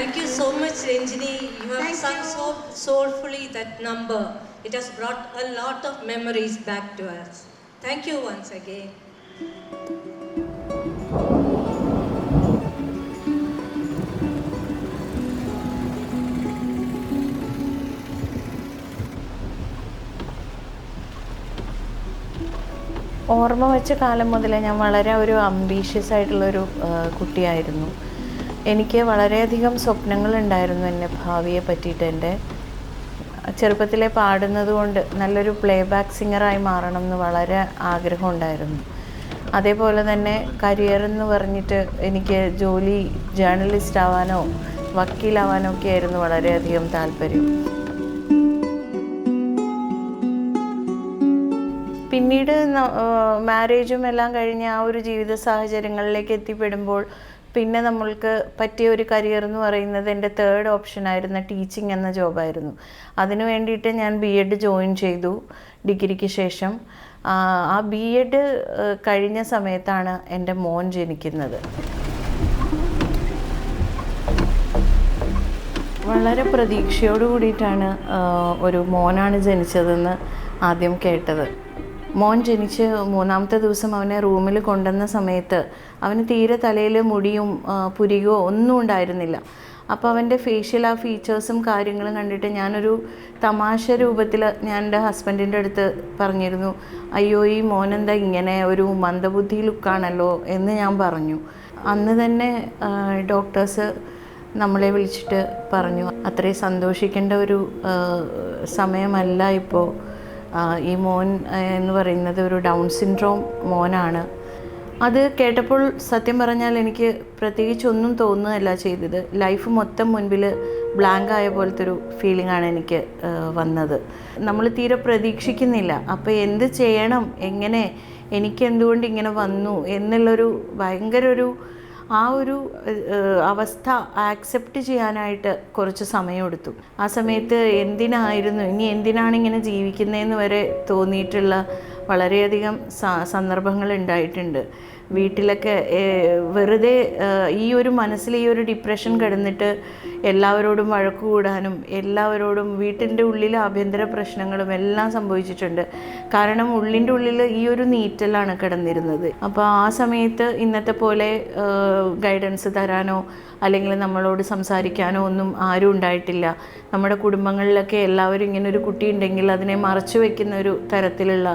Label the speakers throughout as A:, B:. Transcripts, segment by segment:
A: Thank you so much, Ranjini. You have sung so soulfully that number. It has brought a lot of memories back to us. Thank you once again.
B: ഓർമ്മ വെച്ച കാലം മുതലേ ഞാൻ വളരെ ഒരു ambitious ആയിട്ടുള്ളൊരു കുട്ടിയായിരുന്നു. എനിക്ക് വളരെയധികം സ്വപ്നങ്ങളുണ്ടായിരുന്നു എൻ്റെ ഭാവിയെ പറ്റിയിട്ട്. എൻ്റെ ചെറുപ്പത്തിലെ പാടുന്നത് കൊണ്ട് നല്ലൊരു പ്ലേ ബാക്ക് സിംഗറായി മാറണം എന്ന് വളരെ ആഗ്രഹമുണ്ടായിരുന്നു. അതേപോലെ തന്നെ കരിയർ എന്ന് പറഞ്ഞിട്ട് എനിക്ക് ജോലി ജേർണലിസ്റ്റ് ആവാനോ വക്കീലാവാനോ ഒക്കെ ആയിരുന്നു വളരെയധികം താല്പര്യം. പിന്നീട് മാരേജും എല്ലാം കഴിഞ്ഞ് ആ ഒരു ജീവിത സാഹചര്യങ്ങളിലേക്ക് എത്തിപ്പെടുമ്പോൾ പിന്നെ നമ്മൾക്ക് പറ്റിയ ഒരു കരിയർ എന്ന് പറയുന്നത് എൻ്റെ തേർഡ് ഓപ്ഷനായിരുന്ന ടീച്ചിങ് എന്ന ജോബായിരുന്നു. അതിനു വേണ്ടിയിട്ട് ഞാൻ BEd ജോയിൻ ചെയ്തു ഡിഗ്രിക്ക് ശേഷം. ആ BEd കഴിഞ്ഞ സമയത്താണ് എൻ്റെ മോൻ ജനിക്കുന്നത്. വളരെ പ്രതീക്ഷയോട് കൂടിയിട്ടാണ് ഒരു മോനാണ് ജനിച്ചതെന്ന് ആദ്യം കേട്ടത്. മോൻ ജനിച്ച് 3-ാമത്തെ ദിവസം അവനെ റൂമിൽ കൊണ്ടുവന്ന സമയത്ത് അവന് തീരെ തലയിൽ മുടിയും പുരികോ ഒന്നും ഉണ്ടായിരുന്നില്ല. അപ്പോൾ അവൻ്റെ ഫേഷ്യൽ ആ ഫീച്ചേഴ്സും കാര്യങ്ങളും കണ്ടിട്ട് ഞാനൊരു തമാശ രൂപത്തിൽ ഞാൻ എൻ്റെ ഹസ്ബൻഡിൻ്റെ അടുത്ത് പറഞ്ഞിരുന്നു, അയ്യോ ഈ മോനെന്താ ഇങ്ങനെ ഒരു മന്ദബുദ്ധി ലുക്കാണല്ലോ എന്ന് ഞാൻ പറഞ്ഞു. അന്ന് തന്നെ ഡോക്ടേഴ്സ് നമ്മളെ വിളിച്ചിട്ട് പറഞ്ഞു, അത്രയും സന്തോഷിക്കേണ്ട ഒരു സമയമല്ല ഇപ്പോൾ. ഈ മോൻ എന്ന് പറയുന്നത് ഒരു ഡൗൺ സിൻഡ്രോം മോനാണ്. അത് കേട്ടപ്പോൾ സത്യം പറഞ്ഞാൽ എനിക്ക് പ്രത്യേകിച്ചൊന്നും തോന്നുകയല്ല ചെയ്തത്. ലൈഫ് മൊത്തം മുൻപിൽ ബ്ലാങ്ക് ആയ പോലത്തെ ഒരു ഫീലിംഗാണ് എനിക്ക് വന്നത്. നമ്മൾ തീരെ പ്രതീക്ഷിക്കുന്നില്ല. അപ്പോൾ എന്ത് ചെയ്യണം, എങ്ങനെ, എനിക്ക് എന്തുകൊണ്ട് ഇങ്ങനെ വന്നു എന്നുള്ളൊരു ഭയങ്കര ആ ഒരു അവസ്ഥ ആക്സെപ്റ്റ് ചെയ്യാനായിട്ട് കുറച്ച് സമയമെടുത്തു. ആ സമയത്ത് ഇനി എന്തിനാണ് ഇങ്ങനെ ജീവിക്കുന്നതെന്ന് വരെ തോന്നിയിട്ടുള്ള വളരെയധികം സന്ദർഭങ്ങൾ ഉണ്ടായിട്ടുണ്ട്. വീട്ടിലൊക്കെ വെറുതെ ഈ ഒരു മനസ്സിൽ ഈ ഒരു ഡിപ്രഷൻ കിടന്നിട്ട് എല്ലാവരോടും വഴക്ക് കൂടാനും എല്ലാവരോടും വീട്ടിൻ്റെ ഉള്ളിൽ ആഭ്യന്തര പ്രശ്നങ്ങളും എല്ലാം സംഭവിച്ചിട്ടുണ്ട്. കാരണം ഉള്ളിൻ്റെ ഉള്ളിൽ ഈ ഒരു നീറ്റലാണ് കിടന്നിരുന്നത്. അപ്പോൾ ആ സമയത്ത് ഇന്നത്തെ പോലെ ഗൈഡൻസ് തരാനോ അല്ലെങ്കിൽ നമ്മളോട് സംസാരിക്കാനോ ഒന്നും ആരും ഉണ്ടായിട്ടില്ല. നമ്മുടെ കുടുംബങ്ങളിലൊക്കെ എല്ലാവരും ഇങ്ങനെ ഒരു കുട്ടി ഉണ്ടെങ്കിൽ അതിനെ മറച്ചു വയ്ക്കുന്ന ഒരു തരത്തിലുള്ള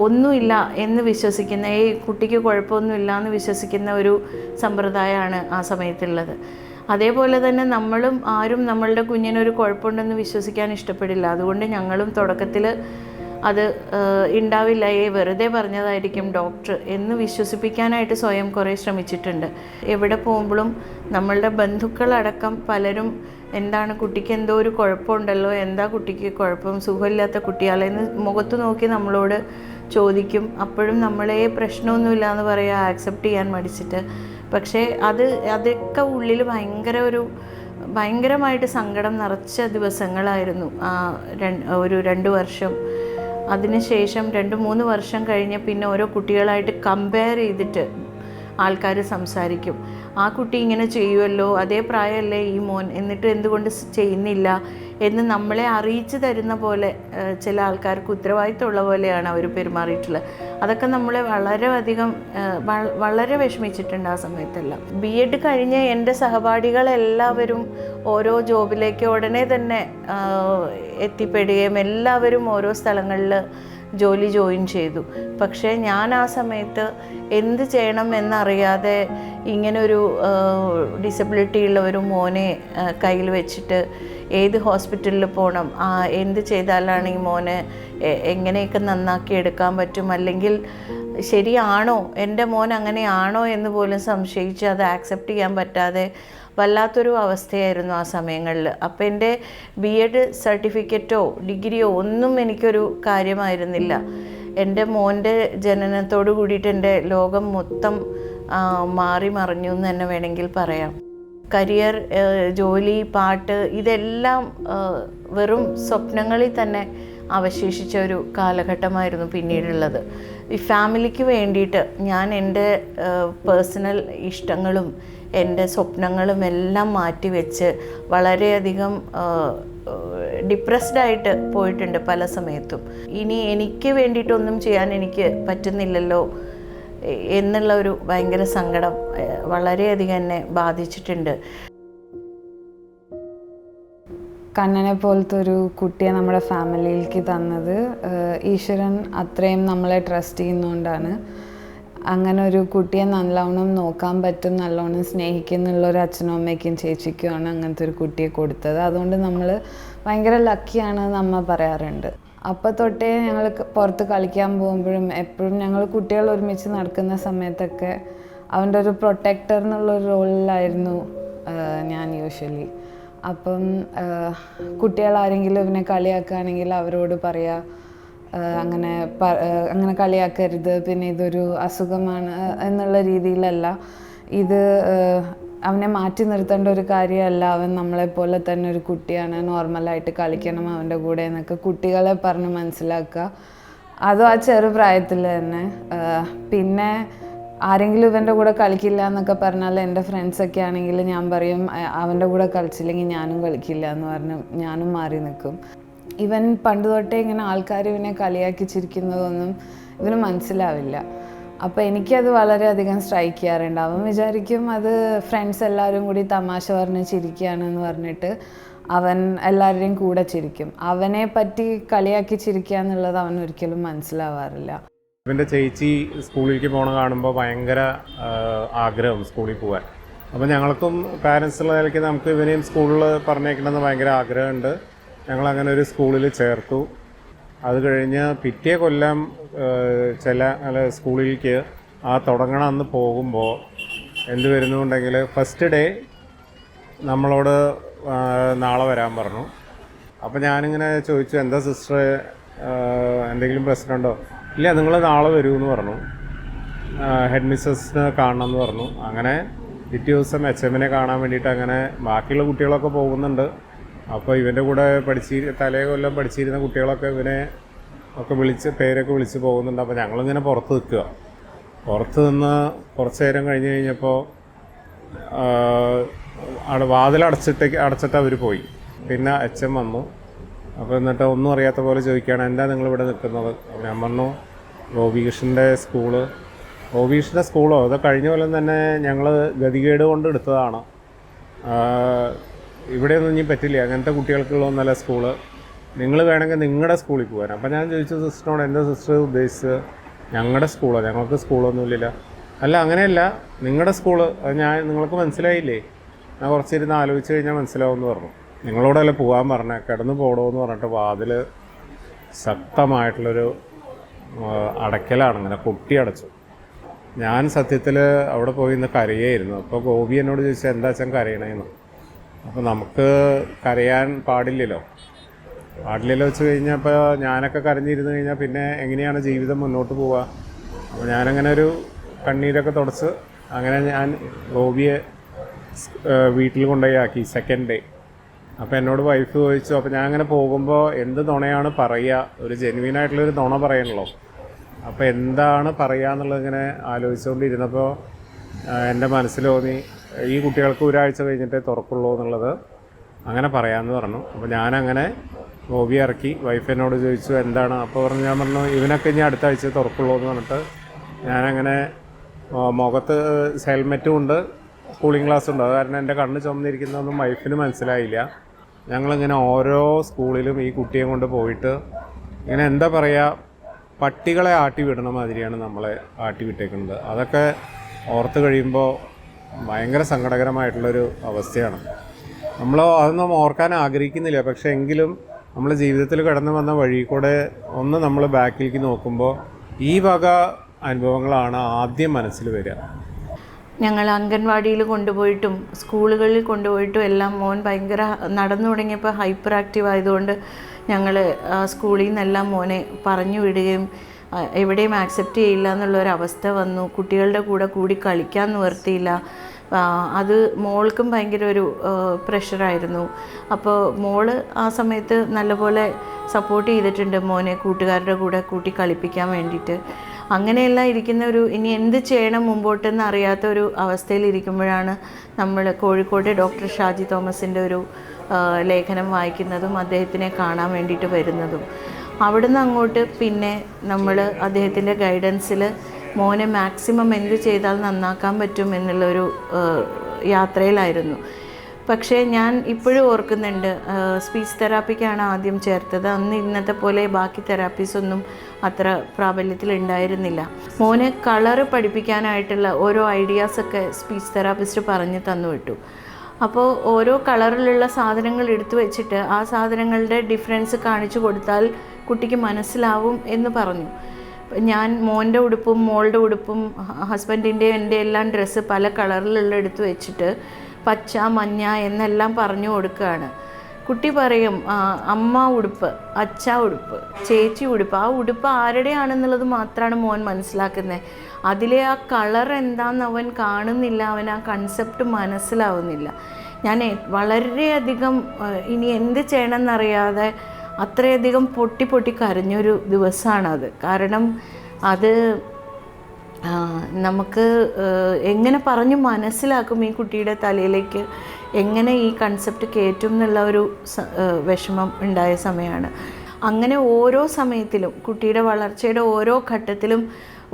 B: ഒന്നുമില്ല എന്ന് വിശ്വസിക്കുന്ന, കുട്ടിക്ക് കുഴപ്പമൊന്നുമില്ല എന്ന് വിശ്വസിക്കുന്ന ഒരു സമ്പ്രദായമാണ് ആ സമയത്തുള്ളത്. അതേപോലെ തന്നെ നമ്മളും ആരും നമ്മളുടെ കുഞ്ഞിനൊരു കുഴപ്പമുണ്ടെന്ന് വിശ്വസിക്കാൻ ഇഷ്ടപ്പെടില്ല. അതുകൊണ്ട് ഞങ്ങളും തുടക്കത്തിൽ അത് ഉണ്ടാവില്ല, വെറുതെ പറഞ്ഞതായിരിക്കും ഡോക്ടർ എന്ന് വിശ്വസിപ്പിക്കാനായിട്ട് സ്വയം കുറേ ശ്രമിച്ചിട്ടുണ്ട്. എവിടെ പോകുമ്പോഴും നമ്മളുടെ ബന്ധുക്കളടക്കം പലരും എന്താണ് കുട്ടിക്ക് എന്തോ ഒരു കുഴപ്പമുണ്ടല്ലോ, എന്താ കുട്ടിക്ക് കുഴപ്പം, സുഖമില്ലാത്ത കുട്ടിയാളെന്ന് മുഖത്ത് നോക്കി നമ്മളോട് ചോദിക്കും. അപ്പോഴും നമ്മളെ പ്രശ്നമൊന്നുമില്ല എന്ന് പറയുക, ആക്സെപ്റ്റ് ചെയ്യാൻ മടിച്ചിട്ട്. പക്ഷേ അതൊക്കെ ഉള്ളിൽ ഭയങ്കരമായിട്ട് സങ്കടം നിറച്ച ദിവസങ്ങളായിരുന്നു. ഒരു 2 വർഷം അതിനുശേഷം 2-3 വർഷം കഴിഞ്ഞ് പിന്നെ ഓരോ കുട്ടികളായിട്ട് കമ്പയർ ചെയ്തിട്ട് ആൾക്കാർ സംസാരിക്കും. ആ കുട്ടി ഇങ്ങനെ ചെയ്യുമല്ലോ, അതേ പ്രായമല്ലേ ഈ മോൻ, എന്നിട്ട് എന്തുകൊണ്ട് ചെയ്യുന്നില്ല എന്ന് നമ്മളെ അറിയിച്ചു തരുന്ന പോലെ ചില ആൾക്കാർക്ക് ഉത്തരവാദിത്തമുള്ള പോലെയാണ് അവർ പെരുമാറിയിട്ടുള്ളത്. അതൊക്കെ നമ്മളെ വളരെ വിഷമിച്ചിട്ടുണ്ട് ആ സമയത്തെല്ലാം. BEd കഴിഞ്ഞ് എൻ്റെ സഹപാഠികളെല്ലാവരും ഓരോ ജോബിലേക്ക് ഉടനെ തന്നെ എത്തിപ്പെടുകയും എല്ലാവരും ഓരോ സ്ഥലങ്ങളിൽ ജോലി ജോയിൻ ചെയ്തു. പക്ഷേ ഞാൻ ആ സമയത്ത് എന്ത് ചെയ്യണം എന്നറിയാതെ ഇങ്ങനൊരു ഡിസബിലിറ്റി ഉള്ള ഒരു മോനെ കയ്യിൽ വെച്ചിട്ട് ഏത് ഹോസ്പിറ്റലിൽ പോകണം, എന്ത് ചെയ്താലാണ് ഈ മോനെ എങ്ങനെയൊക്കെ നന്നാക്കി എടുക്കാൻ പറ്റും, അല്ലെങ്കിൽ ശരിയാണോ എൻ്റെ മോൻ അങ്ങനെയാണോ എന്ന് പോലും സംശയിച്ച് അത് ആക്സെപ്റ്റ് ചെയ്യാൻ പറ്റാതെ വല്ലാത്തൊരു അവസ്ഥയായിരുന്നു ആ സമയങ്ങളിൽ. അപ്പോൾ എൻ്റെ BEd സർട്ടിഫിക്കറ്റോ ഡിഗ്രിയോ ഒന്നും എനിക്കൊരു കാര്യമായിരുന്നില്ല. എൻ്റെ മോൻ്റെ ജനനത്തോട് കൂടിയിട്ട് എൻ്റെ ലോകം മൊത്തം മാറി മറിഞ്ഞു എന്ന് തന്നെ വേണമെങ്കിൽ പറയാം. കരിയർ, ജോലി, പാട്ട് ഇതെല്ലാം വെറും സ്വപ്നങ്ങളിൽ തന്നെ അവശേഷിച്ച ഒരു കാലഘട്ടമായിരുന്നു പിന്നീടുള്ളത്. ഈ ഫാമിലിക്ക് വേണ്ടിയിട്ട് ഞാൻ എൻ്റെ പേഴ്സണൽ ഇഷ്ടങ്ങളും എൻ്റെ സ്വപ്നങ്ങളും എല്ലാം മാറ്റിവെച്ച് വളരെയധികം ഡിപ്രസ്ഡായിട്ട് പോയിട്ടുണ്ട് പല സമയത്തും. ഇനി എനിക്ക് വേണ്ടിയിട്ടൊന്നും ചെയ്യാൻ എനിക്ക് പറ്റുന്നില്ലല്ലോ എന്നുള്ള ഒരു ഭയങ്കര സങ്കടം വളരെയധികം എന്നെ ബാധിച്ചിട്ടുണ്ട്.
C: കണ്ണനെ പോലത്തെ ഒരു കുട്ടിയെ നമ്മുടെ ഫാമിലിയിലേക്ക് തന്നത് ഈശ്വരൻ അത്രയും നമ്മളെ ട്രസ്റ്റ് ചെയ്യുന്നതുകൊണ്ടാണ്. അങ്ങനെ ഒരു കുട്ടിയെ നല്ലോണം നോക്കാൻ പറ്റും, നല്ലോണം സ്നേഹിക്കുന്നുള്ളൊരു അച്ഛനും അമ്മയ്ക്കും ചേച്ചിക്കുമാണ് അങ്ങനത്തെ ഒരു കുട്ടിയെ കൊടുത്തത്. അതുകൊണ്ട് നമ്മൾ ഭയങ്കര ലക്കിയാണെന്ന് അമ്മ പറയാറുണ്ട്. അപ്പോൾ തൊട്ടേ ഞങ്ങൾ പുറത്ത് കളിക്കാൻ പോകുമ്പോഴും എപ്പോഴും ഞങ്ങൾ കുട്ടികൾ ഒരുമിച്ച് നടക്കുന്ന സമയത്തൊക്കെ അവൻ്റെ ഒരു പ്രൊട്ടക്ടർ എന്നുള്ളൊരു റോളിലായിരുന്നു ഞാൻ യൂഷ്വലി. അപ്പം കുട്ടികളാരെങ്കിലും ഇവനെ കളിയാക്കുകയാണെങ്കിൽ അവരോട് പറയുക അങ്ങനെ കളിയാക്കരുത്, പിന്നെ ഇതൊരു അസുഖമാണ് എന്നുള്ള രീതിയിലല്ല, ഇത് അവനെ മാറ്റി നിർത്തേണ്ട ഒരു കാര്യമല്ല, അവൻ നമ്മളെപ്പോലെ തന്നെ ഒരു കുട്ടിയാണ്, നോർമലായിട്ട് കളിക്കണം അവൻ്റെ കൂടെ എന്നൊക്കെ കുട്ടികളെ പറഞ്ഞ് മനസ്സിലാക്കുക. അതും ആ ചെറുപ്രായത്തിൽ തന്നെ. പിന്നെ ആരെങ്കിലും ഇവൻ്റെ കൂടെ കളിക്കില്ല എന്നൊക്കെ പറഞ്ഞാൽ എൻ്റെ ഫ്രണ്ട്സൊക്കെ ആണെങ്കിൽ ഞാൻ പറയും അവൻ്റെ കൂടെ കളിച്ചില്ലെങ്കിൽ ഞാനും കളിക്കില്ല എന്ന് പറഞ്ഞ് ഞാനും മാറി നിൽക്കും. ഇവൻ പണ്ട് തൊട്ടേ ഇങ്ങനെ ആൾക്കാർ ഇവനെ കളിയാക്കി ചിരിക്കുന്നതൊന്നും ഇവന് മനസ്സിലാവില്ല. അപ്പോൾ എനിക്കത് വളരെയധികം സ്ട്രൈക്ക് ചെയ്യാറുണ്ട്. അവൻ വിചാരിക്കും അത് ഫ്രണ്ട്സ് എല്ലാവരും കൂടി തമാശ പറഞ്ഞ് ചിരിക്കുകയാണെന്ന് പറഞ്ഞിട്ട് അവൻ എല്ലാവരുടെയും കൂടെ ചിരിക്കും. അവനെ പറ്റി കളിയാക്കി ചിരിക്കുക എന്നുള്ളത് അവൻ ഒരിക്കലും മനസ്സിലാവാറില്ല.
D: ഇവൻ്റെ ചേച്ചി സ്കൂളിലേക്ക് പോകണ കാണുമ്പോൾ ഭയങ്കര ആഗ്രഹം സ്കൂളിൽ പോകാൻ. അപ്പോൾ ഞങ്ങൾക്കും പാരൻസുള്ള നിലയ്ക്ക് നമുക്ക് ഇവനെയും സ്കൂളിൽ പറഞ്ഞേക്കണമെന്ന് ഭയങ്കര ആഗ്രഹമുണ്ട്. ഞങ്ങളങ്ങനെ ഒരു സ്കൂളിൽ ചേർത്തു. അത് കഴിഞ്ഞ് പിറ്റേ കൊല്ലം സ്കൂളിലേക്ക് തുടങ്ങണം അന്ന് പോകുമ്പോൾ എന്ത് വരുന്നുണ്ടെങ്കിൽ ഫസ്റ്റ് ഡേ നമ്മളോട് നാളെ വരാൻ പറഞ്ഞു. അപ്പോൾ ഞാനിങ്ങനെ ചോദിച്ചു, എന്താ സിസ്റ്റർ എന്തെങ്കിലും പ്രശ്നമുണ്ടോ? ഇല്ല, നിങ്ങൾ നാളെ വരൂ എന്ന് പറഞ്ഞു. ഹെഡ് മിസ്സസിനെ കാണണം എന്ന് പറഞ്ഞു. അങ്ങനെ പിറ്റേ ദിവസം HMനെ കാണാൻ വേണ്ടിയിട്ട് അങ്ങനെ ബാക്കിയുള്ള കുട്ടികളൊക്കെ പോകുന്നുണ്ട്. അപ്പോൾ ഇവൻ്റെ കൂടെ തലേ കൊല്ലം പഠിച്ചിരുന്ന കുട്ടികളൊക്കെ ഇവനെ ഒക്കെ പേരൊക്കെ വിളിച്ച് പോകുന്നുണ്ട്. അപ്പോൾ ഞങ്ങളിങ്ങനെ പുറത്ത് നിൽക്കുക. പുറത്ത് നിന്ന് കുറച്ച് നേരം കഴിഞ്ഞ് കഴിഞ്ഞപ്പോൾ അവിടെ അടച്ചിട്ട് അവർ പോയി. പിന്നെ HM വന്നു. അപ്പോൾ എന്നിട്ട് ഒന്നും അറിയാത്ത പോലെ ചോദിക്കുകയാണ്, എന്താ നിങ്ങളിവിടെ നിൽക്കുന്നത്? അപ്പോൾ ഞാൻ പറഞ്ഞു, ഗോപികൃഷ്ണൻ്റെ സ്കൂളോ അത് കഴിഞ്ഞ കൊല്ലം തന്നെ ഞങ്ങൾ ഗതികേട് കൊണ്ട് എടുത്തതാണ്, ഇവിടെയൊന്നും ഇനി പറ്റില്ല, അങ്ങനത്തെ കുട്ടികൾക്കുള്ളതൊന്നല്ല സ്കൂള്, നിങ്ങൾ വേണമെങ്കിൽ നിങ്ങളുടെ സ്കൂളിൽ പോകാൻ. അപ്പോൾ ഞാൻ ചോദിച്ചു സിസ്റ്ററിനോട്, എന്താ സിസ്റ്റർ ഉദ്ദേശിച്ചത്? ഞങ്ങളുടെ സ്കൂളോ? ഞങ്ങൾക്ക് സ്കൂളൊന്നുമില്ല. അല്ല അങ്ങനെയല്ല, നിങ്ങളുടെ സ്കൂള്, അത് നിങ്ങൾക്ക് മനസ്സിലായില്ലേ? ഞാൻ കുറച്ചിരുന്ന് ആലോചിച്ച് കഴിഞ്ഞാൽ മനസ്സിലാവുമെന്ന് പറഞ്ഞു. നിങ്ങളോടല്ലേ പോകാൻ പറഞ്ഞേ, കിടന്ന് പോടോന്ന് പറഞ്ഞിട്ട് വാതിൽ ശക്തമായിട്ടുള്ളൊരു അടയ്ക്കലാണ്, ഇങ്ങനെ കൊട്ടി അടച്ചു. ഞാൻ സത്യത്തിൽ അവിടെ പോയി ഇന്ന് കരയായിരുന്നു. അപ്പോൾ ഗോപി എന്നോട് ചോദിച്ചാൽ എന്താ അച്ഛൻ കരയണേന്ന്. അപ്പോൾ നമുക്ക് കരയാൻ പാടില്ലല്ലോ വെച്ച് കഴിഞ്ഞപ്പോൾ ഞാനൊക്കെ കരഞ്ഞിരുന്നു കഴിഞ്ഞാൽ പിന്നെ എങ്ങനെയാണ് ജീവിതം മുന്നോട്ട് പോവുക? അപ്പോൾ ഞാനങ്ങനെ ഒരു കണ്ണീരൊക്കെ തുടച്ച് അങ്ങനെ ഞാൻ ഗോപിയെ വീട്ടിൽ കൊണ്ടുപോയി ആക്കി സെക്കൻഡ് ഡേ. അപ്പോൾ എന്നോട് വൈഫ് ചോദിച്ചു, അപ്പോൾ ഞാൻ അങ്ങനെ പോകുമ്പോൾ എന്ത് നുണയാണ് പറയുക, ഒരു ജെന്യൂനായിട്ടുള്ളൊരു നുണ പറയണല്ലോ, അപ്പോൾ എന്താണ് പറയുക എന്നുള്ളതിങ്ങനെ ആലോചിച്ചുകൊണ്ടിരുന്നപ്പോൾ എൻ്റെ മനസ്സിൽ തോന്നി ഈ കുട്ടികൾക്ക് ഒരാഴ്ച കഴിഞ്ഞിട്ടേ തുറക്കുള്ളൂ എന്നുള്ളത്, അങ്ങനെ പറയാമെന്ന് പറഞ്ഞു. അപ്പോൾ ഞാനങ്ങനെ ഗോപി ഇറക്കി. വൈഫ് എന്നോട് ചോദിച്ചു എന്താണ്, അപ്പോൾ ഞാൻ പറഞ്ഞു ഇവനൊക്കെ ഇനി അടുത്ത ആഴ്ച തുറക്കുള്ളൂ എന്ന് പറഞ്ഞിട്ട് ഞാനങ്ങനെ മുഖത്ത് ഹെൽമെറ്റും ഉണ്ട്, കൂളിംഗ് ഗ്ലാസ് ഉണ്ട്. അത് കാരണം എൻ്റെ കണ്ണ് ചുമന്നിരിക്കുന്നതൊന്നും വൈഫിന് മനസ്സിലായില്ല. ഞങ്ങളിങ്ങനെ ഓരോ സ്കൂളിലും ഈ കുട്ടിയെ കൊണ്ട് പോയിട്ട് ഇങ്ങനെ എന്താ പറയുക, പട്ടികളെ ആട്ടി വിടണ മാതിരിയാണ് നമ്മളെ ആട്ടി വിട്ടേക്കുന്നത്. അതൊക്കെ ഓർത്ത് കഴിയുമ്പോൾ ഭയങ്കര സങ്കടകരമായിട്ടുള്ളൊരു അവസ്ഥയാണ്. അതൊന്നും ഓർക്കാൻ ആഗ്രഹിക്കുന്നില്ല. പക്ഷേ എങ്കിലും നമ്മൾ ജീവിതത്തിൽ കടന്നു വന്ന വഴി കൂടെ ഒന്ന് നമ്മൾ ബാക്കിലേക്ക് നോക്കുമ്പോൾ ഈ വക അനുഭവങ്ങളാണ് ആദ്യം മനസ്സിൽ വരിക.
B: ഞങ്ങൾ അംഗൻവാടിയിൽ കൊണ്ടുപോയിട്ടും സ്കൂളുകളിൽ കൊണ്ടുപോയിട്ടും എല്ലാം മോൻ ഭയങ്കര നടന്നു തുടങ്ങിയപ്പോൾ ഹൈപ്പർ ആക്റ്റീവ് ആയതുകൊണ്ട് ഞങ്ങൾ സ്കൂളിൽ നിന്നെല്ലാം മോനെ പറഞ്ഞു വിടുകയും എവിടെയും ആക്സെപ്റ്റ് ചെയ്യില്ല എന്നുള്ളൊരവസ്ഥ വന്നു. കുട്ടികളുടെ കൂടെ കൂടി കളിക്കാൻ നിവർത്തിയില്ല. അത് മോൾക്കും ഭയങ്കര ഒരു പ്രഷറായിരുന്നു. അപ്പോൾ മോള് ആ സമയത്ത് നല്ലപോലെ സപ്പോർട്ട് ചെയ്തിട്ടുണ്ട് മോനെ കൂട്ടുകാരുടെ കൂടെ കൂട്ടി കളിപ്പിക്കാൻ വേണ്ടിയിട്ട്. അങ്ങനെയെല്ലാം ഇരിക്കുന്ന ഒരു ഇനി എന്ത് ചെയ്യണം മുമ്പോട്ടെന്ന് അറിയാത്ത ഒരു അവസ്ഥയിലിരിക്കുമ്പോഴാണ് നമ്മൾ കോഴിക്കോട് ഡോക്ടർ ഷാജി തോമസിൻ്റെ ഒരു ലേഖനം വായിക്കുന്നതും അദ്ദേഹത്തിനെ കാണാൻ വേണ്ടിയിട്ട് വരുന്നതും. അവിടുന്ന് അങ്ങോട്ട് പിന്നെ നമ്മൾ അദ്ദേഹത്തിൻ്റെ ഗൈഡൻസിൽ മോനെ മാക്സിമം എന്ത് ചെയ്താൽ നന്നാക്കാൻ പറ്റും എന്നുള്ളൊരു യാത്രയിലായിരുന്നു. പക്ഷേ ഞാൻ ഇപ്പോഴും ഓർക്കുന്നുണ്ട്, സ്പീച്ച് തെറാപ്പിക്കാണ് ആദ്യം ചേർത്തത്. അന്ന് ഇന്നത്തെ പോലെ ബാക്കി തെറാപ്പീസൊന്നും അത്ര പ്രാബല്യത്തിൽ ഉണ്ടായിരുന്നില്ല. മോനെ കളറ് പഠിപ്പിക്കാനായിട്ടുള്ള ഓരോ ഐഡിയാസൊക്കെ സ്പീച്ച് തെറാപ്പിസ്റ്റ് പറഞ്ഞ് തന്നു വിട്ടു. അപ്പോൾ ഓരോ കളറിലുള്ള സാധനങ്ങൾ എടുത്തു വെച്ചിട്ട് ആ സാധനങ്ങളുടെ ഡിഫറൻസ് കാണിച്ചു കൊടുത്താൽ കുട്ടിക്ക് മനസ്സിലാവും എന്ന് പറഞ്ഞു. ഞാൻ മോൻ്റെ ഉടുപ്പും മോളുടെ ഉടുപ്പും ഹസ്ബൻഡിൻ്റെ എൻ്റെ എല്ലാം ഡ്രസ്സ് പല കളറിലുള്ള എടുത്ത് വെച്ചിട്ട് പച്ച മഞ്ഞ എന്നെല്ലാം പറഞ്ഞു കൊടുക്കുകയാണ്. കുട്ടി പറയും അമ്മ ഉടുപ്പ്, അച്ഛ ഉടുപ്പ്, ചേച്ചി ഉടുപ്പ്. ആ ഉടുപ്പ് ആരുടെയാണെന്നുള്ളത് മാത്രമാണ് മോൻ മനസ്സിലാക്കുന്നത്. അതിലെ ആ കളർ എന്താണെന്ന് അവൻ കാണുന്നില്ല, അവൻ ആ കൺസെപ്റ്റ് മനസ്സിലാവുന്നില്ല. ഞാൻ വളരെയധികം ഇനി എന്ത് ചെയ്യണമെന്നറിയാതെ അത്രയധികം പൊട്ടി കരഞ്ഞൊരു ദിവസമാണത്. കാരണം അത് നമുക്ക് എങ്ങനെ പറഞ്ഞു മനസ്സിലാക്കും ഈ കുട്ടിയുടെ തലയിലേക്ക്, എങ്ങനെ ഈ കൺസെപ്റ്റ് കയറ്റും എന്നുള്ള ഒരു വിഷമം ഉണ്ടായ സമയമാണ്. അങ്ങനെ ഓരോ സമയത്തിലും കുട്ടിയുടെ വളർച്ചയുടെ ഓരോ ഘട്ടത്തിലും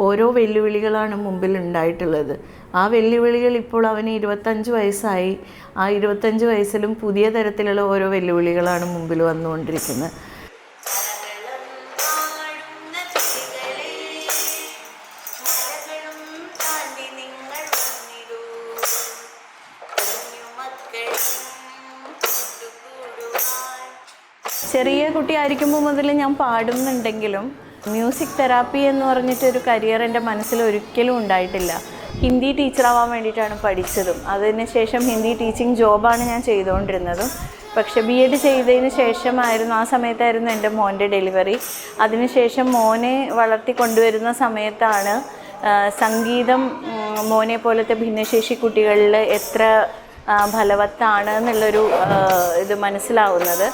B: ഓരോ വെല്ലുവിളികളാണ് മുമ്പിൽ ഉണ്ടായിട്ടുള്ളത്. ആ വെല്ലുവിളികൾ ഇപ്പോൾ അവന് 25 വയസ്സായി. ആ 25 വയസ്സിലും പുതിയ തരത്തിലുള്ള ഓരോ വെല്ലുവിളികളാണ് മുമ്പിൽ വന്നുകൊണ്ടിരിക്കുന്നത്. ചെറിയ കുട്ടിയായിരിക്കുമ്പോൾ മുതൽ ഞാൻ പാടുന്നുണ്ടെങ്കിലും മ്യൂസിക് തെറാപ്പി എന്ന് പറഞ്ഞിട്ടൊരു കരിയർ എൻ്റെ മനസ്സിൽ ഒരിക്കലും ഉണ്ടായിട്ടില്ല. ഹിന്ദി ടീച്ചറാവാൻ വേണ്ടിയിട്ടാണ് പഠിച്ചതും. അതിനുശേഷം ഹിന്ദി ടീച്ചിങ് ജോബാണ് ഞാൻ ചെയ്തുകൊണ്ടിരുന്നതും. പക്ഷെ BEd ചെയ്തതിന് ശേഷമായിരുന്നു, ആ സമയത്തായിരുന്നു എൻ്റെ മോൻ്റെ ഡെലിവറി. അതിനുശേഷം മോനെ വളർത്തി കൊണ്ടുവരുന്ന സമയത്താണ് സംഗീതം മോനെ പോലത്തെ ഭിന്നശേഷി കുട്ടികളിൽ എത്ര ഫലവത്താണ് എന്നുള്ളൊരു ഇത് മനസ്സിലാവുന്നത്.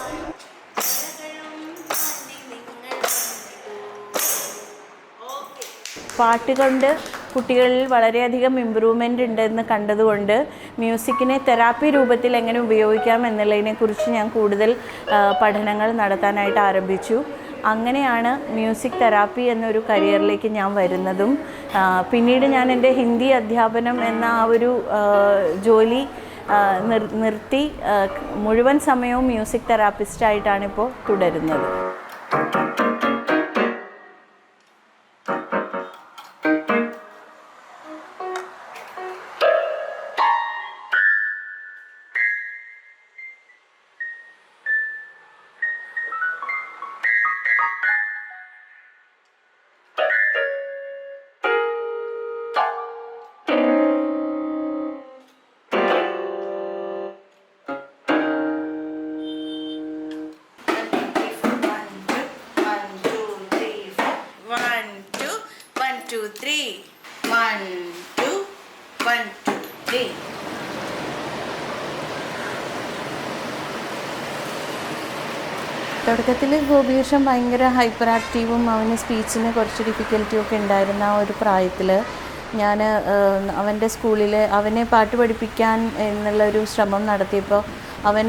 B: പാട്ട് കൊണ്ട് കുട്ടികളിൽ വളരെയധികം ഇമ്പ്രൂവ്മെൻ്റ് ഉണ്ടെന്ന് കണ്ടതുകൊണ്ട് മ്യൂസിക്കിനെ തെറാപ്പി രൂപത്തിൽ എങ്ങനെ ഉപയോഗിക്കാം എന്നുള്ളതിനെക്കുറിച്ച് ഞാൻ കൂടുതൽ പഠനങ്ങൾ നടത്താനായിട്ട് ആരംഭിച്ചു. അങ്ങനെയാണ് മ്യൂസിക് തെറാപ്പി എന്നൊരു കരിയറിലേക്ക് ഞാൻ വരുന്നതും. പിന്നീട് ഞാൻ എൻ്റെ ഹിന്ദി അധ്യാപനം എന്ന ആ ഒരു ജോലി നിർത്തി മുഴുവൻ സമയവും മ്യൂസിക് തെറാപ്പിസ്റ്റായിട്ടാണ് ഇപ്പോൾ തുടരുന്നത്. തുടക്കത്തിൽ ഗോപികൃഷ്ണൻ ഭയങ്കര ഹൈപ്പർ ആക്റ്റീവും അവന് സ്പീച്ചിന് കുറച്ച് ഡിഫിക്കൽറ്റിയും ഒക്കെ ഉണ്ടായിരുന്ന ആ ഒരു പ്രായത്തിൽ ഞാൻ അവൻ്റെ സ്കൂളിൽ അവനെ പാട്ട് പഠിപ്പിക്കാൻ എന്നുള്ളൊരു ശ്രമം നടത്തിയപ്പോൾ അവൻ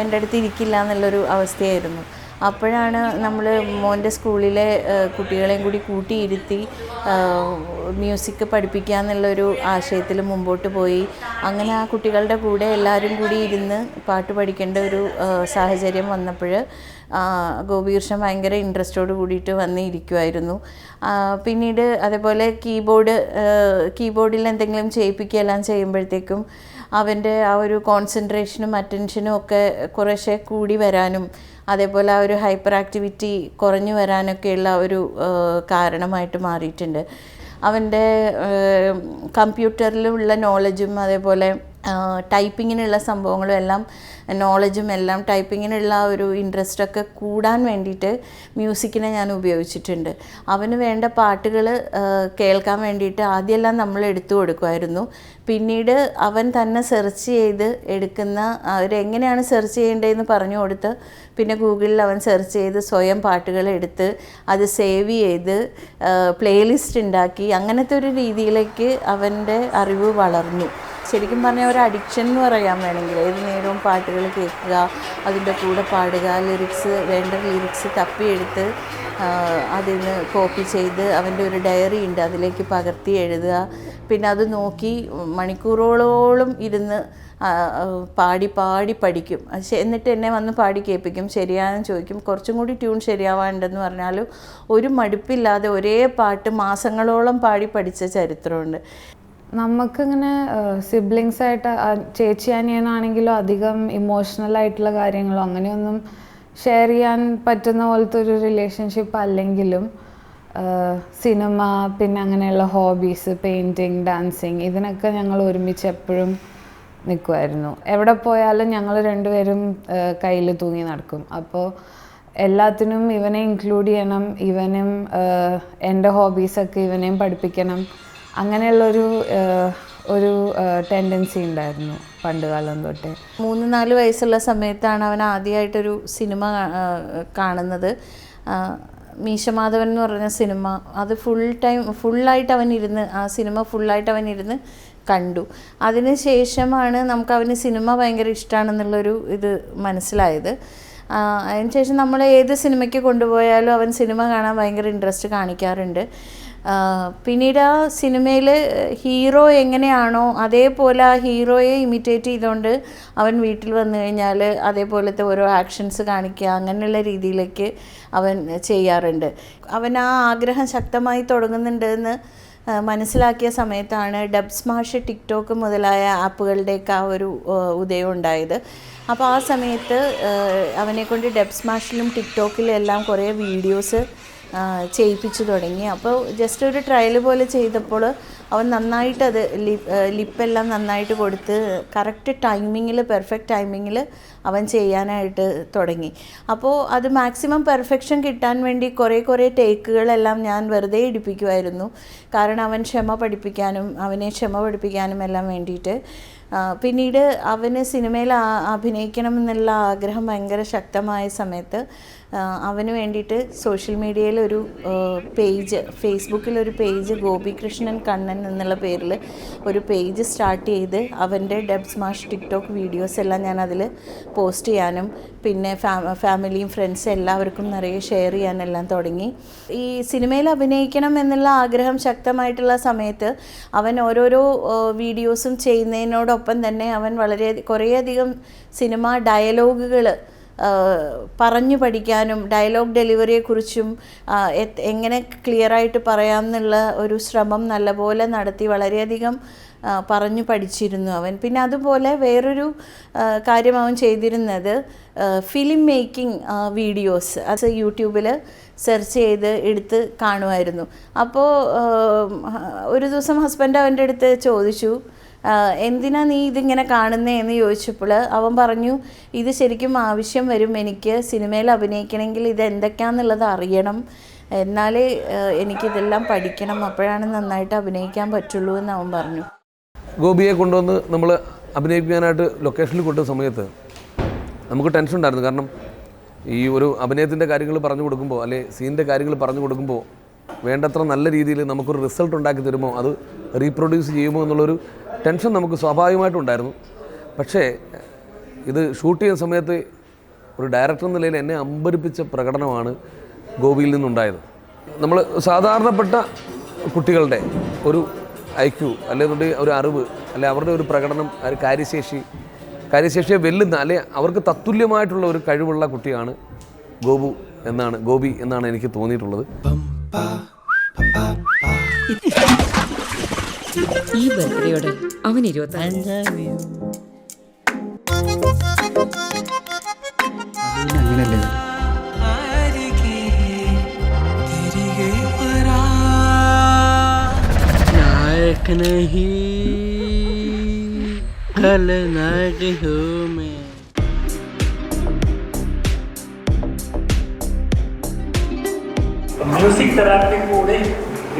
B: എൻ്റെ അടുത്ത് ഇരിക്കില്ല എന്നുള്ളൊരു അവസ്ഥയായിരുന്നു. അപ്പോഴാണ് നമ്മൾ മോൻ്റെ സ്കൂളിലെ കുട്ടികളെയും കൂടി കൂട്ടിയിരുത്തി മ്യൂസിക് പഠിപ്പിക്കുക എന്നുള്ളൊരു ആശയത്തിൽ മുമ്പോട്ട് പോയി. അങ്ങനെ ആ കുട്ടികളുടെ കൂടെ എല്ലാവരും കൂടി ഇരുന്ന് പാട്ട് പഠിക്കേണ്ട ഒരു സാഹചര്യം വന്നപ്പോൾ ഗോപികൃഷ്ണൻ ഭയങ്കര ഇൻട്രസ്റ്റോട് കൂടിയിട്ട് വന്നിരിക്കുമായിരുന്നു. പിന്നീട് അതേപോലെ കീബോർഡിൽ എന്തെങ്കിലും ചെയ്യിപ്പിക്കുകയെല്ലാം ചെയ്യുമ്പോഴത്തേക്കും അവൻ്റെ ആ ഒരു കോൺസെൻട്രേഷനും അറ്റൻഷനും ഒക്കെ കുറേശ്ശെ കൂടി വരാനും അതേപോലെ ആ ഒരു ഹൈപ്പർ ആക്ടിവിറ്റി കുറഞ്ഞു വരാനൊക്കെയുള്ള ഒരു കാരണമായിട്ട് മാറിയിട്ടുണ്ട്. അവൻ്റെ കമ്പ്യൂട്ടറിലുള്ള നോളജും അതേപോലെ ടൈപ്പിങ്ങിനുള്ള സംഭവങ്ങളും എല്ലാം നോളജും എല്ലാം ടൈപ്പിങ്ങിനുള്ള ഒരു ഇൻട്രസ്റ്റൊക്കെ കൂടാൻ വേണ്ടിയിട്ട് മ്യൂസിക്കിനെ ഞാൻ ഉപയോഗിച്ചിട്ടുണ്ട്. അവന് വേണ്ട പാട്ടുകൾ കേൾക്കാൻ വേണ്ടിയിട്ട് ആദ്യമെല്ലാം നമ്മൾ എടുത്തു കൊടുക്കുമായിരുന്നു. പിന്നീട് അവൻ തന്നെ സെർച്ച് ചെയ്ത് എടുക്കുന്ന അവരെങ്ങനെയാണ് സെർച്ച് ചെയ്യേണ്ടതെന്ന് പറഞ്ഞു കൊടുത്ത് പിന്നെ ഗൂഗിളിൽ അവൻ സെർച്ച് ചെയ്ത് സ്വയം പാട്ടുകൾ എടുത്ത് അത് സേവ് ചെയ്ത് പ്ലേലിസ്റ്റ് ഉണ്ടാക്കി അങ്ങനത്തെ ഒരു രീതിയിലേക്ക് അവൻ്റെ അറിവ് വളർന്നു. ശരിക്കും പറഞ്ഞാൽ ഒരു അഡിക്ഷൻ എന്ന് പറയാൻ വേണമെങ്കിൽ ഏത് നേരവും പാട്ടുകൾ കേൾക്കുക, അതിൻ്റെ കൂടെ പാടുക, വേണ്ട ലിറിക്സ് തപ്പിയെടുത്ത് അതിന് കോപ്പി ചെയ്ത് അവൻ്റെ ഒരു ഡയറി ഉണ്ട് അതിലേക്ക് പകർത്തി എഴുതുക. പിന്നെ അത് നോക്കി മണിക്കൂറുകളോളം ഇരുന്ന് പാടി പഠിക്കും. എന്നിട്ട് എന്നെ വന്ന് പാടി കേൾപ്പിക്കും, ശരിയാണെന്ന് ചോദിക്കും. കുറച്ചും കൂടി ട്യൂൺ ശരിയാവാണ്ടെന്ന് പറഞ്ഞാലും ഒരു മടുപ്പില്ലാതെ ഒരേ പാട്ട് മാസങ്ങളോളം പാടി പഠിച്ച ചരിത്രമുണ്ട്.
C: നമുക്കിങ്ങനെ സിബ്ലിങ്സായിട്ട് ചേച്ചി അനിയനാണെങ്കിലും അധികം ഇമോഷണലായിട്ടുള്ള കാര്യങ്ങളോ അങ്ങനെയൊന്നും ഷെയർ ചെയ്യാൻ പറ്റുന്ന പോലത്തെ ഒരു റിലേഷൻഷിപ്പ് അല്ലെങ്കിലും സിനിമ പിന്നെ അങ്ങനെയുള്ള ഹോബീസ്, പെയിൻറ്റിങ്, ഡാൻസിങ് ഇതിനൊക്കെ ഞങ്ങൾ ഒരുമിച്ച് എപ്പോഴും നിൽക്കുമായിരുന്നു. എവിടെ പോയാലും ഞങ്ങൾ രണ്ടുപേരും കയ്യിൽ തൂങ്ങി നടക്കും. അപ്പോൾ എല്ലാത്തിനും ഇവനെ ഇൻക്ലൂഡ് ചെയ്യണം, ഇവനും എൻ്റെ ഹോബീസൊക്കെ ഇവനെയും പഠിപ്പിക്കണം, അങ്ങനെയുള്ളൊരു ടെൻഡൻസി ഉണ്ടായിരുന്നു പണ്ട് കാലം തൊട്ടേ.
B: 3-4 വയസ്സുള്ള സമയത്താണ് അവൻ ആദ്യമായിട്ടൊരു സിനിമ കാണുന്നത്. മീശമാധവൻ എന്ന് പറഞ്ഞ സിനിമ. അത് ഫുള്ളായിട്ട് അവൻ ഇരുന്ന് കണ്ടു. അതിന് ശേഷമാണ് നമുക്ക് അവന് സിനിമ ഭയങ്കര ഇഷ്ടമാണെന്നുള്ളൊരു ഇത് മനസ്സിലായത്. അതിന് ശേഷം നമ്മൾ ഏത് സിനിമയ്ക്ക് കൊണ്ടുപോയാലും അവൻ സിനിമ കാണാൻ ഭയങ്കര ഇൻട്രസ്റ്റ് കാണിക്കാറുണ്ട്. പിന്നീട് ആ സിനിമയിൽ ഹീറോ എങ്ങനെയാണോ അതേപോലെ ആ ഹീറോയെ ഇമിറ്റേറ്റ് ചെയ്തുകൊണ്ട് അവൻ വീട്ടിൽ വന്നു കഴിഞ്ഞാൽ അതേപോലത്തെ ഓരോ ആക്ഷൻസ് കാണിക്കുക, അങ്ങനെയുള്ള രീതിയിലേക്ക് അവൻ ചെയ്യാറുണ്ട്. അവൻ ആ ആഗ്രഹം ശക്തമായി തുടങ്ങുന്നുണ്ടെന്ന് മനസ്സിലാക്കിയ സമയത്താണ് ഡബ് സ്മാഷ്, ടിക്ടോക്ക് മുതലായ ആപ്പുകളുടെയൊക്കെ ആ ഒരു ഉദയം ഉണ്ടായത്. അപ്പോൾ ആ സമയത്ത് അവനെക്കൊണ്ട് ഡബ് സ്മാഷിലും ടിക്ടോക്കിലും എല്ലാം കുറേ വീഡിയോസ് ചെയ്യിപ്പിച്ചു തുടങ്ങി. അപ്പോൾ ജസ്റ്റ് ഒരു ട്രയൽ പോലെ ചെയ്തപ്പോൾ അവൻ നന്നായിട്ട് അത് ലിപ്പെല്ലാം നന്നായിട്ട് കൊടുത്ത് കറക്റ്റ് ടൈമിങ്ങിൽ, പെർഫെക്റ്റ് ടൈമിങ്ങിൽ അവൻ ചെയ്യാനായിട്ട് തുടങ്ങി. അപ്പോൾ അത് മാക്സിമം പെർഫെക്ഷൻ കിട്ടാൻ വേണ്ടി കുറേ ടേക്കുകളെല്ലാം ഞാൻ വെറുതെ ഇടിപ്പിക്കുമായിരുന്നു. കാരണം അവനെ ക്ഷമ പഠിപ്പിക്കാനും എല്ലാം വേണ്ടിയിട്ട്. പിന്നീട് അവന് സിനിമയിൽ അഭിനയിക്കണം എന്നുള്ള ആഗ്രഹം ഭയങ്കര ശക്തമായ സമയത്ത് അവന് വേണ്ടിയിട്ട് സോഷ്യൽ മീഡിയയിൽ ഒരു പേജ്, ഫേസ്ബുക്കിലൊരു പേജ്, ഗോപികൃഷ്ണൻ കണ്ണൻ എന്നുള്ള പേരിൽ ഒരു പേജ് സ്റ്റാർട്ട് ചെയ്ത് അവൻ്റെ ഡബ് സ്മാഷ് ടിക്ടോക്ക് വീഡിയോസ് എല്ലാം ഞാൻ അതിൽ പോസ്റ്റ് ചെയ്യാനും പിന്നെ ഫാമിലിയും ഫ്രണ്ട്സും എല്ലാവർക്കും നിറയെ ഷെയർ ചെയ്യാനെല്ലാം തുടങ്ങി. ഈ സിനിമയിൽ അഭിനയിക്കണം എന്നുള്ള ആഗ്രഹം ശക്തമായിട്ടുള്ള സമയത്ത് അവൻ ഓരോരോ വീഡിയോസും ചെയ്യുന്നതിനോടൊപ്പം തന്നെ അവൻ കുറേയധികം സിനിമ ഡയലോഗുകൾ പറഞ്ഞു പഠിക്കാനും ഡയലോഗ് ഡെലിവറിയെക്കുറിച്ചും എങ്ങനെ ക്ലിയറായിട്ട് പറയാമെന്നുള്ള ഒരു ശ്രമം നല്ലപോലെ നടത്തി വളരെയധികം പറഞ്ഞു പഠിച്ചിരുന്നു അവൻ. പിന്നെ അതുപോലെ വേറൊരു കാര്യം അവൻ ചെയ്തിരുന്നത് ഫിലിം മേക്കിംഗ് വീഡിയോസ് അത് യൂട്യൂബിൽ സെർച്ച് ചെയ്ത് എടുത്ത് കാണുമായിരുന്നു. അപ്പോൾ ഒരു ദിവസം ഹസ്ബൻഡ് അവൻ്റെ അടുത്ത് ചോദിച്ചു, എന്തിനാ നീ ഇതിങ്ങനെ കാണുന്നേ എന്ന് ചോദിച്ചപ്പോൾ അവൻ പറഞ്ഞു, ഇത് ശരിക്കും ആവശ്യം വരും, എനിക്ക് സിനിമയിൽ അഭിനയിക്കണമെങ്കിൽ ഇത് എന്തൊക്കെയാണെന്നുള്ളത് അറിയണം, എന്നാലേ എനിക്കിതെല്ലാം പഠിക്കണം, അപ്പോഴാണ് നന്നായിട്ട് അഭിനയിക്കാൻ പറ്റുള്ളൂ എന്ന് അവൻ പറഞ്ഞു.
E: ഗോപിയെ കൊണ്ടുവന്ന് നമ്മൾ അഭിനയിക്കാനായിട്ട് ലൊക്കേഷനിൽ കൊണ്ടുവന്ന സമയത്ത് നമുക്ക് ടെൻഷൻ ഉണ്ടായിരുന്നു. കാരണം ഈ ഒരു അഭിനയത്തിൻ്റെ കാര്യങ്ങൾ പറഞ്ഞു കൊടുക്കുമ്പോൾ അല്ലെ സീനിൻ്റെ കാര്യങ്ങൾ പറഞ്ഞു കൊടുക്കുമ്പോൾ വേണ്ടത്ര നല്ല രീതിയിൽ നമുക്കൊരു റിസൾട്ട് ഉണ്ടാക്കി തരുമോ, അത് റീപ്രൊഡ്യൂസ് ചെയ്യുമോ എന്നുള്ളൊരു ടെൻഷൻ നമുക്ക് സ്വാഭാവികമായിട്ടുണ്ടായിരുന്നു. പക്ഷേ ഇത് ഷൂട്ട് ചെയ്യുന്ന സമയത്ത് ഒരു ഡയറക്ടർ എന്ന നിലയിൽ എന്നെ അമ്പരിപ്പിച്ച പ്രകടനമാണ് ഗോപിയിൽ നിന്നുണ്ടായത്. നമ്മൾ സാധാരണപ്പെട്ട കുട്ടികളുടെ ഒരു IQ അല്ലെങ്കിൽ ഒരു അറിവ് അല്ലെ അവരുടെ ഒരു പ്രകടനം, കാര്യശേഷിയെ വെല്ലുന്ന അല്ലെ അവർക്ക് തത്തുല്യമായിട്ടുള്ള ഒരു കഴിവുള്ള കുട്ടിയാണ് ഗോപി എന്നാണ് എനിക്ക് തോന്നിയിട്ടുള്ളത്.
F: ഈ ബർത്ത്ഡേയോടെ അവൻ 25.
G: खलनायक हूँ मैं।
H: മ്യൂസിക് തെറാപ്പി കൂടി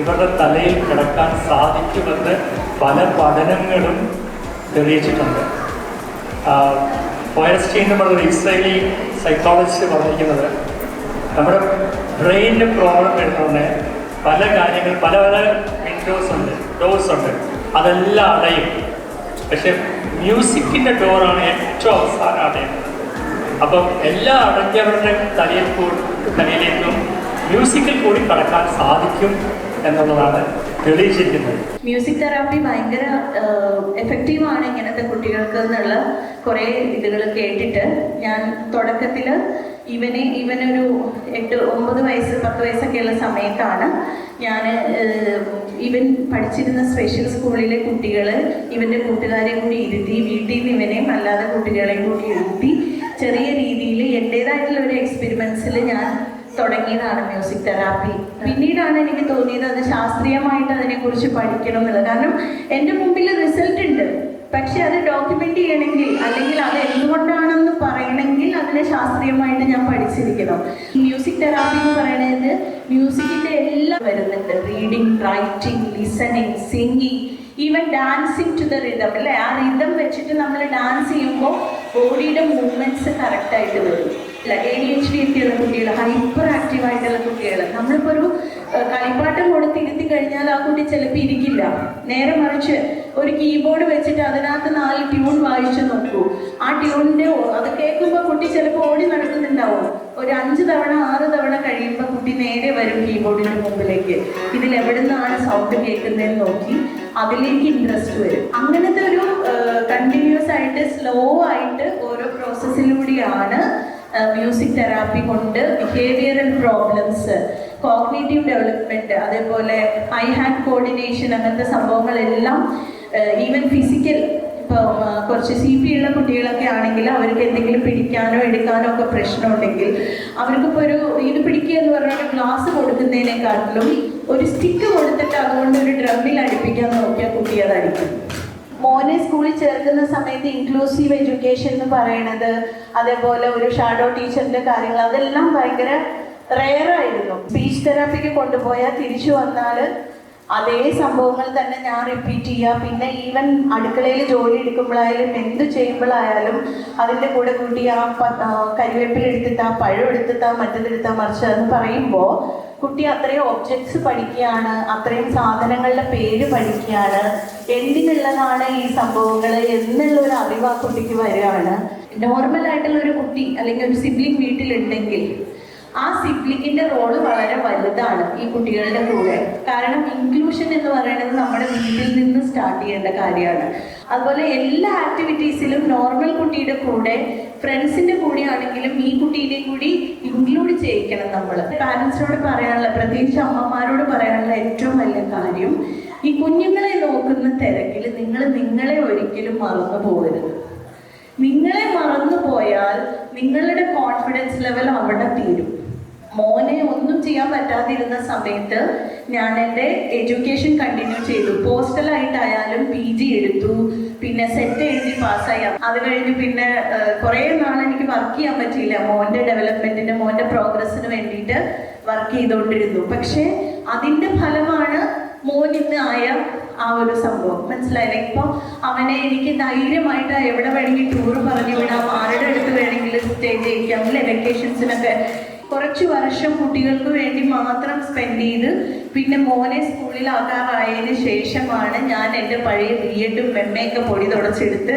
H: ഇവരുടെ തലയിൽ കിടക്കാൻ സാധിക്കുമെന്ന് പല പഠനങ്ങളും തെളിയിച്ചിട്ടുണ്ട്. ഫയർസ്റ്റീൻ എന്നുള്ളൊരു ഇസ്രയേലി സൈക്കോളജിസ്റ്റ് പറഞ്ഞിരിക്കുന്നത് നമ്മുടെ ബ്രെയിനിന് പ്രോബ്ലം വരുന്നതുകൊണ്ട് പല കാര്യങ്ങൾ പല പല വിൻഡോസ് ഉണ്ട്, ഡോർസ് ഉണ്ട്, അതെല്ലാം അടയും. പക്ഷെ മ്യൂസിക്കിൻ്റെ ഡോറാണ് ഏറ്റവും അവസാനം അടയുന്നത്. അപ്പം എല്ലാം അടഞ്ഞവരുടെ തലയിലേക്കും മ്യൂസിക്കിൽ കൂടി കടക്കാൻ സാധിക്കും എന്നുള്ളതാണ് തെളിയിച്ചിരിക്കുന്നത്.
I: മ്യൂസിക് തെറാപ്പി ഭയങ്കര എഫക്റ്റീവാണ് ഇങ്ങനത്തെ കുട്ടികൾക്ക് എന്നുള്ള കുറേ ഇതുകൾ കേട്ടിട്ട് ഞാൻ തുടക്കത്തിൽ ഇവനൊരു 8-9 വയസ്സ് 10 വയസ്സൊക്കെയുള്ള സമയത്താണ് ഞാൻ ഇവൻ പഠിച്ചിരുന്ന സ്പെഷ്യൽ സ്കൂളിലെ കുട്ടികൾ ഇവൻ്റെ കൂട്ടുകാരെ കൂടി ഇരുത്തി, വീട്ടിൽ നിന്ന് ഇവനെയും അല്ലാതെ കുട്ടികളെയും കൂടി ഇരുത്തി ചെറിയ രീതിയിൽ എൻ്റേതായിട്ടുള്ള ഒരു എക്സ്പെരിമെൻറ്റ്സിൽ ഞാൻ തുടങ്ങിയതാണ് മ്യൂസിക് തെറാപ്പി. പിന്നീടാണ് എനിക്ക് തോന്നിയത് അത് ശാസ്ത്രീയമായിട്ട് അതിനെക്കുറിച്ച് പഠിക്കണം എന്നുള്ളത്. കാരണം എൻ്റെ മുമ്പിൽ റിസൾട്ട് ഉണ്ട്, പക്ഷെ അത് ഡോക്യുമെൻ്റ് ചെയ്യണമെങ്കിൽ അല്ലെങ്കിൽ അത് എന്തുകൊണ്ടാണെന്ന് പറയണമെങ്കിൽ അതിനെ ശാസ്ത്രീയമായിട്ട് ഞാൻ പഠിച്ചിരിക്കണം. മ്യൂസിക് തെറാപ്പി എന്ന് പറയുന്നത് മ്യൂസിക്കിൻ്റെ എല്ലാം വരുന്നുണ്ട്. Reading, writing, listening, singing, even dancing to the rhythm അല്ലേ. ആ റിതം വെച്ചിട്ട് നമ്മൾ ഡാൻസ് ചെയ്യുമ്പോൾ ബോഡിയുടെ മൂവ്മെൻറ്റ്സ് കറക്റ്റായിട്ട് വരും. ADHD ഒക്കെയുള്ള കുട്ടികൾ, ഹൈപ്പർ ആക്റ്റീവ് ആയിട്ടുള്ള കുട്ടികൾ, നമ്മളിപ്പോൾ ഒരു കളിപ്പാട്ടം കൊടുത്തിരുത്തി കഴിഞ്ഞാൽ ആ കുട്ടി ചിലപ്പോൾ ഇരിക്കില്ല. നേരെ മറിച്ച് ഒരു കീബോർഡ് വെച്ചിട്ട് അതിനകത്ത് 4 ട്യൂൺ വായിച്ചു നോക്കൂ. ആ ട്യൂണിൻ്റെ അത് കേൾക്കുമ്പോൾ കുട്ടി ചിലപ്പോൾ ഓടി നടക്കുന്നുണ്ടാവും. ഒരു 5 തവണ 6 തവണ കഴിയുമ്പോൾ കുട്ടി നേരെ വരും കീബോർഡിൻ്റെ മുമ്പിലേക്ക്. ഇതിലെവിടെ നിന്നാണ് സൗണ്ട് കേൾക്കുന്നതെന്ന് നോക്കി അതിലേക്ക് ഇൻട്രസ്റ്റ് വരും. അങ്ങനത്തെ ഒരു കണ്ടിന്യൂസ് ആയിട്ട് സ്ലോ ആയിട്ട് ഓരോ പ്രോസസ്സിലൂടെയാണ് മ്യൂസിക് തെറാപ്പി കൊണ്ട് ബിഹേവിയറൽ പ്രോബ്ലംസ്, കോഗ്നേറ്റീവ് ഡെവലപ്മെൻറ്റ്, അതേപോലെ ഐ ഹാൻഡ് കോർഡിനേഷൻ, അങ്ങനത്തെ സംഭവങ്ങളെല്ലാം ഈവൻ ഫിസിക്കൽ. ഇപ്പോൾ കുറച്ച് CP ഉള്ള കുട്ടികളൊക്കെ ആണെങ്കിൽ അവർക്ക് എന്തെങ്കിലും പിടിക്കാനോ എടുക്കാനോ ഒക്കെ പ്രശ്നമുണ്ടെങ്കിൽ അവർക്കിപ്പോൾ ഇത് പിടിക്കുക എന്ന് പറഞ്ഞാൽ ഗ്ലാസ് കൊടുക്കുന്നതിനെക്കാട്ടിലും ഒരു സ്റ്റിക്ക് കൊടുത്തിട്ട് അതുകൊണ്ട് ഒരു ഡ്രമ്മിൽ അടുപ്പിക്കാൻ നോക്കിയാൽ കുട്ടി അതടിക്കും. മോനെ സ്കൂളിൽ ചേർക്കുന്ന സമയത്ത് ഇൻക്ലൂസീവ് എഡ്യൂക്കേഷൻ എന്ന് പറയണത്, അതേപോലെ ഒരു ഷാഡോ ടീച്ചറിൻ്റെ കാര്യങ്ങൾ, അതെല്ലാം ഭയങ്കര റെയറായിരുന്നു. സ്പീച്ച് തെറാപ്പിക്ക് കൊണ്ടുപോയാൽ തിരിച്ചു വന്നാൽ അതേ സംഭവങ്ങൾ തന്നെ ഞാൻ റിപ്പീറ്റ് ചെയ്യുക. പിന്നെ ഈവൻ അടുക്കളയിൽ ജോലി എടുക്കുമ്പോഴായാലും എന്ത് ചെയ്യുമ്പോഴായാലും അതിൻ്റെ കൂടെ കൂട്ടി ആ കരിവേപ്പില എടുത്തിട്ടാ, പഴം എടുത്തിട്ടാ, മറ്റേതെടുത്താ, മറിച്ച് എന്ന് പറയുമ്പോൾ കുട്ടി അത്രയും ഒബ്ജക്ട്സ് പഠിക്കുകയാണ്, അത്രയും സാധനങ്ങളുടെ പേര് പഠിക്കുകയാണ്, എന്തിനുള്ളതാണ് ഈ സംഭവങ്ങൾ എന്നുള്ള ഒരു അറിവ് ആ കുട്ടിക്ക് വരികയാണ്. നോർമലായിട്ടുള്ള ഒരു കുട്ടി അല്ലെങ്കിൽ ഒരു സിബ്ലിംഗ് വീട്ടിലുണ്ടെങ്കിൽ ആ സിബ്ലിങ്ങിൻ്റെ റോള് വളരെ വലുതാണ് ഈ കുട്ടികളുടെ കൂടെ. കാരണം ഇൻക്ലൂഷൻ എന്ന് പറയുന്നത് നമ്മുടെ വീട്ടിൽ നിന്ന് സ്റ്റാർട്ട് ചെയ്യേണ്ട കാര്യമാണ്. അതുപോലെ എല്ലാ ആക്ടിവിറ്റീസിലും നോർമൽ കുട്ടിയുടെ കൂടെ ഫ്രണ്ട്സിൻ്റെ കൂടെ ആണെങ്കിലും ഈ കുട്ടീനെ കൂടി ഇൻക്ലൂഡ് ചെയ്യിക്കണം. നമ്മൾ പാരൻസിനോട് പറയാനുള്ള, പ്രത്യേകിച്ച് അമ്മമാരോട് പറയാനുള്ള ഏറ്റവും വലിയ കാര്യം, ഈ കുഞ്ഞുങ്ങളെ നോക്കുന്ന തിരക്കിൽ നിങ്ങളെ ഒരിക്കലും മറന്നു പോകരുത്. നിങ്ങളെ മറന്നു പോയാൽ നിങ്ങളുടെ കോൺഫിഡൻസ് ലെവൽ അവിടെ തീരും. മോനെ ഒന്നും ചെയ്യാൻ പറ്റാതിരുന്ന സമയത്ത് ഞാൻ എൻ്റെ എഡ്യൂക്കേഷൻ കണ്ടിന്യൂ ചെയ്തു. പോസ്റ്റലായിട്ടായാലും PG എടുത്തു, പിന്നെ സെറ്റ് എഴുതി പാസ്സായി. അത് കഴിഞ്ഞ് പിന്നെ കുറേ നാൾ എനിക്ക് വർക്ക് ചെയ്യാൻ പറ്റിയില്ല. മോൻ്റെ ഡെവലപ്മെൻറ്റിന്, മോൻ്റെ പ്രോഗ്രസ്സിന് വേണ്ടിയിട്ട് വർക്ക് ചെയ്തുകൊണ്ടിരുന്നു. പക്ഷേ അതിൻ്റെ ഫലമാണ് മോൻ ഇന്ന് ആയ ആ ഒരു സംഭവം. മനസ്സിലായില്ലേ? ഇപ്പോൾ അവനെ എനിക്ക് ധൈര്യമായിട്ട് എവിടെ വേണമെങ്കിൽ ടൂർ പറഞ്ഞു വിടാം, ആരുടെ അടുത്ത് വേണമെങ്കിലും സ്റ്റേ ചെയ്യിക്കാം അല്ലേ. വെക്കേഷൻസിനൊക്കെ കുറച്ച് വർഷം കുട്ടികൾക്ക് വേണ്ടി മാത്രം സ്പെൻഡ് ചെയ്ത് പിന്നെ മോനെ സ്കൂളിലാക്കാറായതിന് ശേഷമാണ് ഞാൻ എൻ്റെ പഴയ B.Ed.ഉം MA ഒക്കെ പൊടി തുടച്ചെടുത്ത്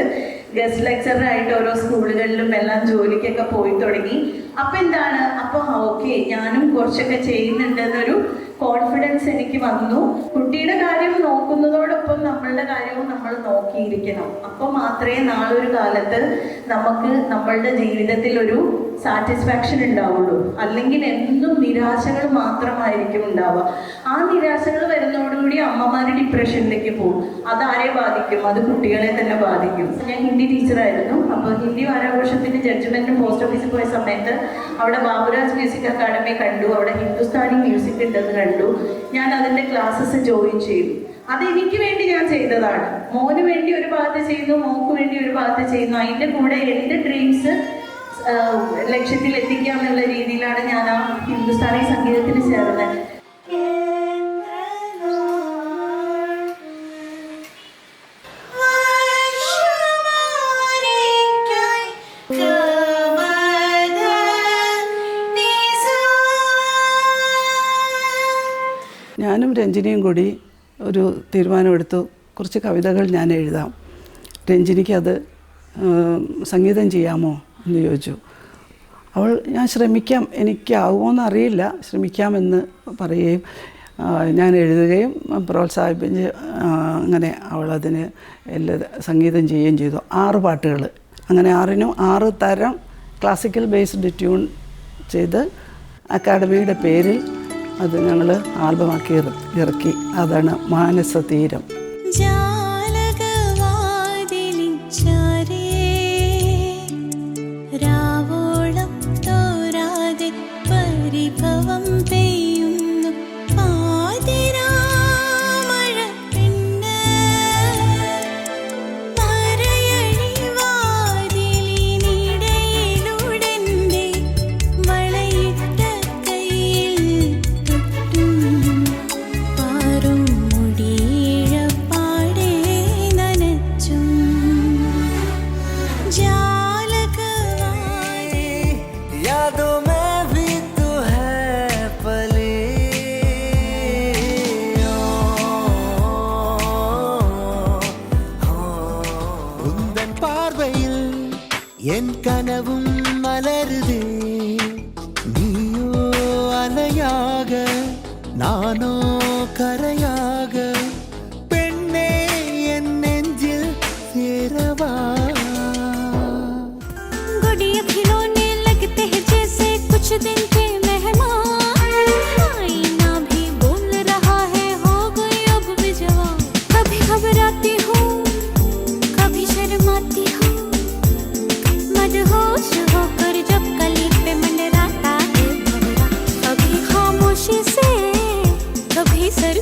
I: ഗസ്റ്റ് ലെക്ചറായിട്ട് ഓരോ സ്കൂളുകളിലും എല്ലാം ജോലിക്കൊക്കെ പോയി തുടങ്ങി. അപ്പം എന്താണ്, അപ്പോൾ ഓക്കെ ഞാനും കുറച്ചൊക്കെ ചെയ്യുന്നുണ്ടെന്നൊരു കോൺഫിഡൻസ് എനിക്ക് വന്നു. കുട്ടിയുടെ കാര്യം നോക്കുന്നതോടൊപ്പം നമ്മളുടെ കാര്യവും നമ്മൾ നോക്കിയിരിക്കണം. അപ്പോൾ മാത്രമേ നാളൊരു കാലത്ത് നമുക്ക് നമ്മളുടെ ജീവിതത്തിൽ ഒരു സാറ്റിസ്ഫാക്ഷൻ ഉണ്ടാവുള്ളൂ. അല്ലെങ്കിൽ എന്നും നിരാശകൾ മാത്രമായിരിക്കും ഉണ്ടാവുക. ആ നിരാശകൾ വരുന്നതോടുകൂടി അമ്മമാർ ഡിപ്രഷനിലേക്ക് പോകും. അതാരെ ബാധിക്കും? അത് കുട്ടികളെ തന്നെ ബാധിക്കും. ഞാൻ ഹിന്ദി ടീച്ചറായിരുന്നു. അപ്പോൾ ഹിന്ദി വാരാഘോഷത്തിന് ജഡ്ജ്മെൻറ്റിന് പോസ്റ്റ് ഓഫീസിൽ പോയ സമയത്ത് അവിടെ ബാബുരാജ് മ്യൂസിക് അക്കാഡമി കണ്ടു. അവിടെ ഹിന്ദുസ്ഥാനി മ്യൂസിക് ഉണ്ടെന്ന് കണ്ടു. ഞാൻ അതിൻ്റെ ക്ലാസ്സസ് ജോയിൻ ചെയ്തു. അത് എനിക്ക് വേണ്ടി ഞാൻ ചെയ്തതാണ്. മോന് വേണ്ടി ഒരു ഭാഗത്ത് ചെയ്യുന്നു, മോക്ക് വേണ്ടി ഒരു ഭാഗത്ത് ചെയ്യുന്നു. അതിൻ്റെ കൂടെ എൻ്റെ ഡ്രീംസ് ലക്ഷ്യത്തിൽ എത്തിക്കുക എന്നുള്ള രീതിയിലാണ് ഞാൻ ആ ഹിന്ദുസ്ഥാനി സംഗീതത്തിന് ചേർന്നത്.
J: ഞാനും രഞ്ജിനിയും കൂടി ഒരു തീരുമാനമെടുത്തു, കുറച്ച് കവിതകൾ ഞാൻ എഴുതാം. രഞ്ജിനിക്ക് അത് സംഗീതം ചെയ്യാമോ എന്ന് ചോദിച്ചു. ഞാൻ ശ്രമിക്കാം, എനിക്കാവുമോയെന്ന് അറിയില്ല, ശ്രമിക്കാമെന്ന് പറയുകയും ഞാൻ എഴുതുകയും പ്രോത്സാഹിപ്പിച്ച് അങ്ങനെ അവളതിന് സംഗീതം ചെയ്യുകയും ചെയ്തു. 6 പാട്ടുകൾ, അങ്ങനെ 6നും 6 തരം ക്ലാസിക്കൽ ബേസ്ഡ് ട്യൂൺ ചെയ്ത് അക്കാഡമിയുടെ പേരിൽ അത് ഞങ്ങൾ ആൽബമാക്കി ഇറക്കി. അതാണ് മാനസതീരം.
K: என் கனவும் மலருதே, நீயோ அலையாக நானோ கரையாக, பெண்ணே என் நெஞ்சில் சேரவா.
L: गुड़िया खिलौने लगते हैं जैसे कुछ दिन के मेहमान, आईना भी बोल रहा है हो गई अब भी जवान। कभी घबराती हूँ, कभी शर्माती हूँ, मदहोश होकर जब कली पे मंडराता है भंवरा। कभी खामोशी से, कभी सर